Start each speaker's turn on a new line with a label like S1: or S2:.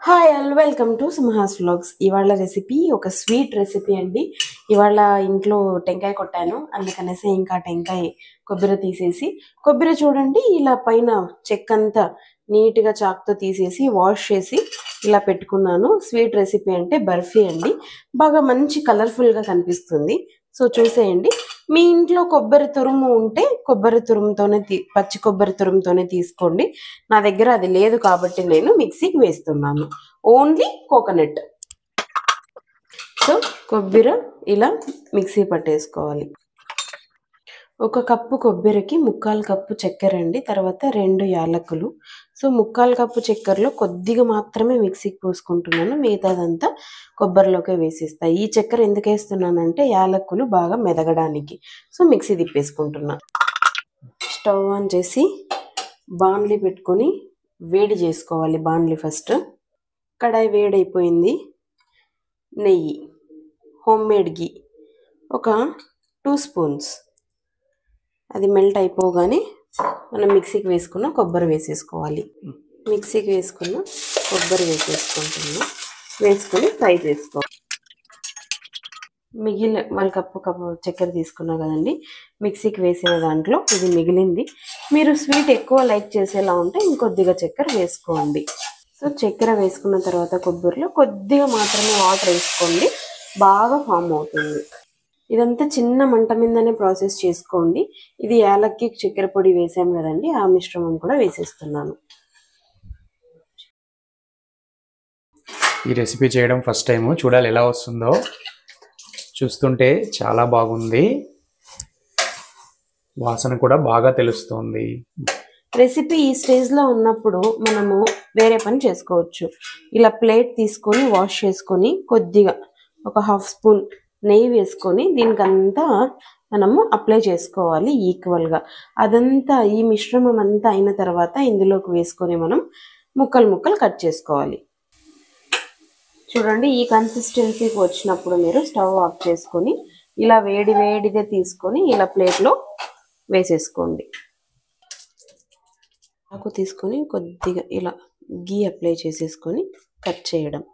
S1: Hi all welcome to Sumaha's vlogs. ఇవాళ recipe ఒక sweet recipe అండి. ఇవాళ ఇంట్లో టెంకాయ కొట్టాను, అందుకనేసి ఇంకా టెంకాయ కొబ్బరి తీసేసి, కొబ్బరి చూడండి ఇలా పైన చెక్కంతా నీట్గా చాక్తో తీసేసి వాష్ చేసి ఇలా పెట్టుకున్నాను. స్వీట్ రెసిపీ అంటే బర్ఫీ అండి, బాగా మంచి కలర్ఫుల్గా కనిపిస్తుంది. సో చూసేయండి. మీ ఇంట్లో కొబ్బరి తురుము ఉంటే కొబ్బరి తురుముతోనే పచ్చి కొబ్బరి తురుముతోనే తీసుకోండి. నా దగ్గర అది లేదు కాబట్టి నేను మిక్సీకి వేస్తున్నాను. Only coconut. సో కొబ్బరి ఇలా మిక్సీ పట్టేసుకోవాలి. ఒక కప్పు కొబ్బరికి 1/4 కప్పు చక్కెర అండి, తర్వాత 2 యాలకులు. సో 1/4 కప్పు చక్కెరలో కొద్దిగా మాత్రమే మిక్సీకి పోసుకుంటున్నాను, మిగతాదంతా కొబ్బరిలోకే వేసేస్తా. ఈ చక్కెర ఎందుకు వేస్తున్నానంటే యాలకులు బాగా మెదగడానికి. సో మిక్సీ తిప్పేసుకుంటున్నా. స్టవ్ ఆన్ చేసి బాణలి పెట్టుకొని వేడి చేసుకోవాలి. బాణలి ఫస్ట్ కడాయి వేడైపోయింది. నెయ్యి, హోమ్మేడ్ గీ ఒక 2 స్పూన్స్. అది మెల్ట్ అయిపోగానే మనం మిక్సీకి వేసుకున్న కొబ్బరి వేసేసుకోవాలి. మిక్సీకి వేసుకున్న కొబ్బరి వేసేసుకుంటున్నాం. వేసుకొని ఫ్రై చేసుకోవాలి. మిగిలిన 1 కప్పు చక్కెర తీసుకున్నా కదండి, మిక్సీకి వేసిన దాంట్లో ఇది మిగిలింది. మీరు స్వీట్ ఎక్కువ లైక్ చేసేలా ఉంటే ఇంకొద్దిగా చక్కెర వేసుకోండి. సో చక్కెర వేసుకున్న తర్వాత కొబ్బరిలో కొద్దిగా మాత్రమే వాటర్ వేసుకోండి, బాగా ఫామ్ అవుతుంది. ఇదంతా చిన్న మంట మీదనే ప్రాసెస్ చేసుకోండి. ఇది యాలక్కి చక్కెర పొడి వేసాం కదండి, ఆ మిశ్రమం కూడా వేసేస్తున్నాను.
S2: ఈ రెసిపీ చేయడం ఫస్ట్ టైం, చూడాలి ఎలా వస్తుందో. చూస్తుంటే చాలా బాగుంది, వాసన కూడా బాగా తెలుస్తుంది.
S1: రెసిపీ ఈ స్టేజ్లో ఉన్నప్పుడు మనము వేరే పని చేసుకోవచ్చు. ఇలా ప్లేట్ తీసుకొని వాష్ చేసుకొని కొద్దిగా ఒక 1/2 స్పూన్ నెయ్యి వేసుకొని దీనికంతా మనము అప్లై చేసుకోవాలి ఈక్వల్గా. అదంతా ఈ మిశ్రమం అంతా అయిన తర్వాత ఇందులోకి వేసుకొని మనం ముక్కలు కట్ చేసుకోవాలి. చూడండి, ఈ కన్సిస్టెన్సీకి వచ్చినప్పుడు మీరు స్టవ్ ఆఫ్ చేసుకొని ఇలా వేడిదే తీసుకొని ఇలా ప్లేట్లో వేసేసుకోండి. ఆకు తీసుకొని కొద్దిగా ఇలా గీ అప్లై చేసేసుకొని కట్ చేయడం.